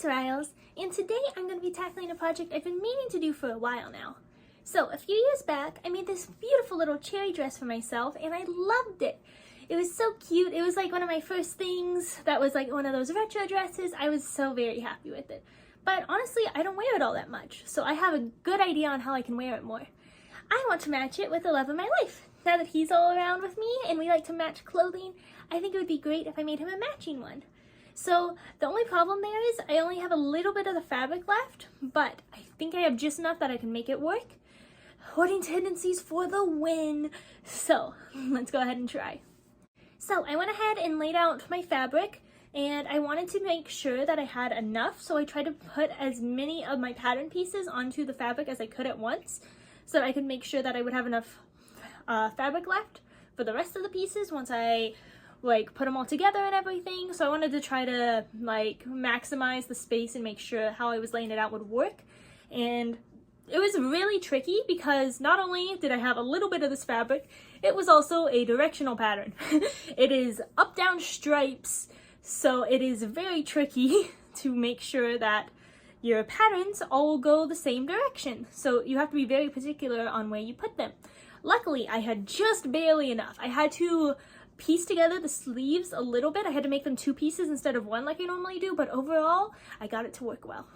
it's Riles, and today I'm going to be tackling a project I've been meaning to do for a while now. So, a few years back, I made this beautiful little cherry dress for myself, and I loved it. It was so cute. It was like one of my first things that was like one of those retro dresses. I was so very happy with it. But honestly, I don't wear it all that much, so I have a good idea on how I can wear it more. I want to match it with the love of my life. Now that he's all around with me and we like to match clothing, I think it would be great if I made him a matching one. So the only problem there is I only have a little bit of the fabric left, but I think I have just enough that I can make it work. Hoarding tendencies for the win. So let's go ahead and try. So I went ahead and laid out my fabric, and I wanted to make sure that I had enough, so I tried to put as many of my pattern pieces onto the fabric as I could at once, so that I could make sure that I would have enough fabric left for the rest of the pieces once I put them all together and everything. So I wanted to try to maximize the space and make sure how I was laying it out would work. And it was really tricky because not only did I have a little bit of this fabric, it was also a directional pattern. It is up-down stripes, so it is very tricky to make sure that your patterns all go the same direction. So you have to be very particular on where you put them. Luckily, I had just barely enough. I had to piece together the sleeves a little bit. I had to make them 2 pieces instead of 1 like I normally do, but overall, I got it to work well.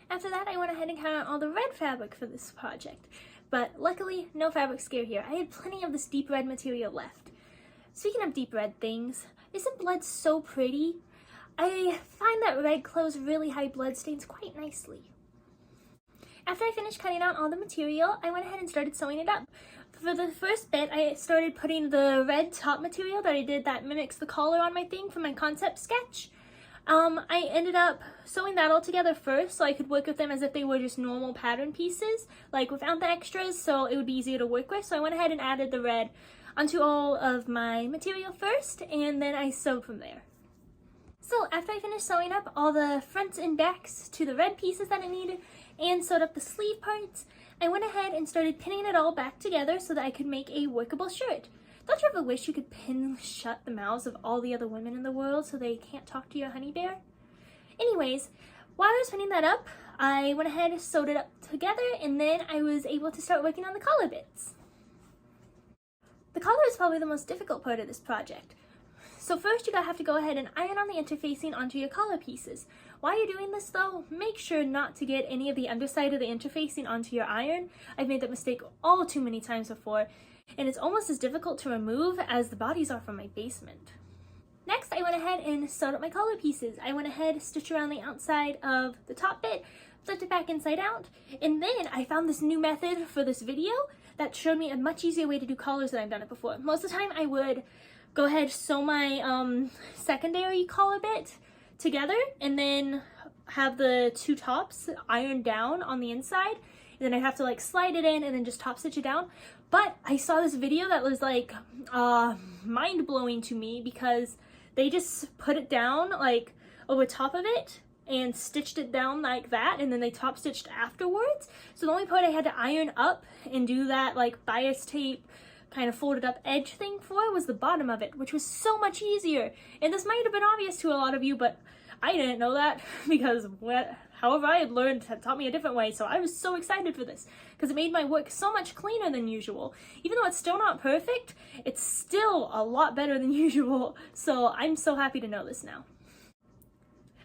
After that, I went ahead and cut out all the red fabric for this project, but luckily, no fabric scare here. I had plenty of this deep red material left. Speaking of deep red things, isn't blood so pretty? I find that red clothes really hide blood stains quite nicely. After I finished cutting out all the material, I went ahead and started sewing it up. For the first bit, I started putting the red top material that I did that mimics the collar on my thing from my concept sketch. I ended up sewing that all together first so I could work with them as if they were just normal pattern pieces, like without the extras, so it would be easier to work with. So I went ahead and added the red onto all of my material first, and then I sewed from there. So after I finished sewing up all the fronts and backs to the red pieces that I needed and sewed up the sleeve parts, I went ahead and started pinning it all back together so that I could make a workable shirt. Don't you ever wish you could pin shut the mouths of all the other women in the world so they can't talk to your honey bear? Anyways, while I was pinning that up, I went ahead and sewed it up together, and then I was able to start working on the collar bits. The collar is probably the most difficult part of this project. So first you have to go ahead and iron on the interfacing onto your collar pieces. While you're doing this though, make sure not to get any of the underside of the interfacing onto your iron. I've made that mistake all too many times before, and it's almost as difficult to remove as the bodies are from my basement. Next, I went ahead and sewed up my collar pieces. I went ahead, stitched around the outside of the top bit, flipped it back inside out, and then I found this new method for this video that showed me a much easier way to do collars than I've done it before. Most of the time I would go ahead, sew my secondary collar bit together, and then have the 2 tops ironed down on the inside, and then I'd have to slide it in and then just top stitch it down. But I saw this video that was mind-blowing to me because they just put it down over top of it and stitched it down like that, and then they top stitched afterwards. So the only part I had to iron up and do that bias tape kind of folded up edge thing for was the bottom of it, which was so much easier. And this might have been obvious to a lot of you, but I didn't know that because however I had learned had taught me a different way. So I was so excited for this because it made my work so much cleaner than usual. Even though it's still not perfect, it's still a lot better than usual. So I'm so happy to know this now.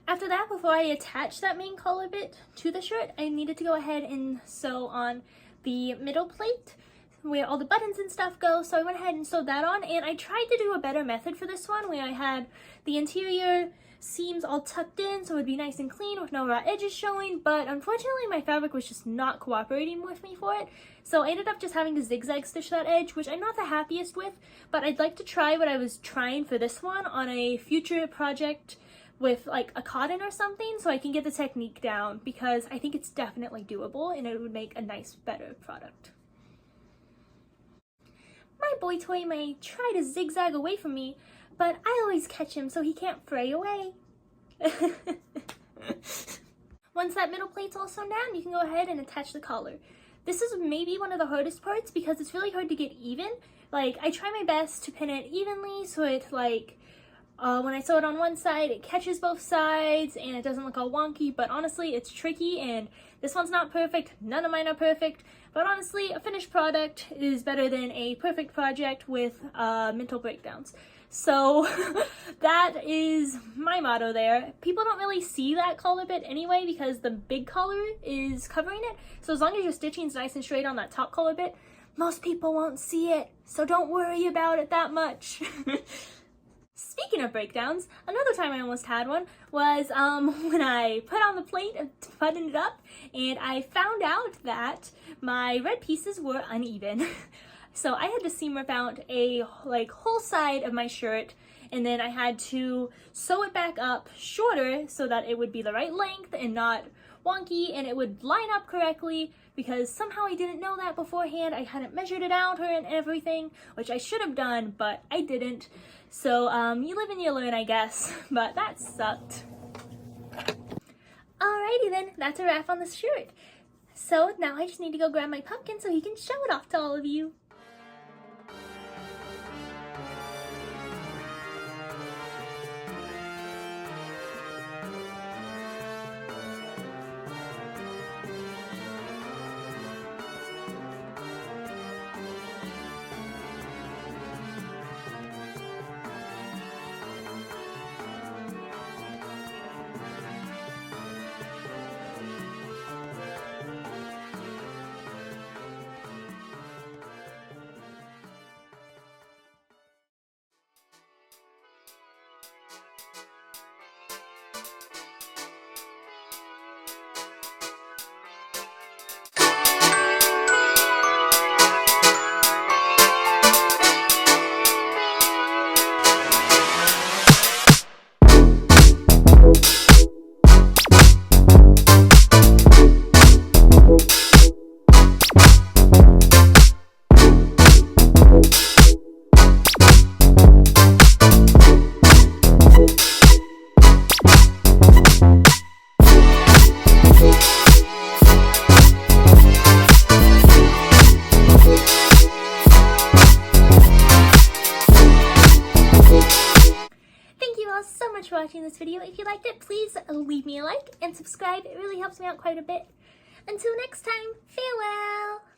After that, before I attached that main collar bit to the shirt, I needed to go ahead and sew on the middle plate where all the buttons and stuff go. So I went ahead and sewed that on, and I tried to do a better method for this one where I had the interior seams all tucked in so it would be nice and clean with no raw edges showing, but unfortunately my fabric was just not cooperating with me for it. So I ended up just having to zigzag stitch that edge, which I'm not the happiest with, but I'd like to try what I was trying for this one on a future project with a cotton or something so I can get the technique down, because I think it's definitely doable and it would make a nice, better product. My boy toy may try to zigzag away from me, but I always catch him so he can't fray away. Once that middle plate's all sewn down, you can go ahead and attach the collar. This is maybe one of the hardest parts because it's really hard to get even. I try my best to pin it evenly so it when I sew it on one side, it catches both sides and it doesn't look all wonky, but honestly, it's tricky, and this one's not perfect. None of mine are perfect, but honestly, a finished product is better than a perfect project with mental breakdowns. So that is my motto there. People don't really see that collar bit anyway because the big collar is covering it. So as long as your stitching is nice and straight on that top collar bit, most people won't see it. So don't worry about it that much. Speaking of breakdowns, another time I almost had one was when I put on the plate and buttoned it up, and I found out that my red pieces were uneven. So I had to seam rip out a whole side of my shirt, and then I had to sew it back up shorter so that it would be the right length and not wonky, and it would line up correctly, because somehow I didn't know that beforehand. I hadn't measured it out and everything, which I should have done, but I didn't. So you live and you learn, I guess, but that sucked. Alrighty then, that's a wrap on this shirt. So now I just need to go grab my pumpkin so he can show it off to all of you. So much for watching this video. If you liked it, please leave me a like and subscribe. It really helps me out quite a bit. Until next time, farewell!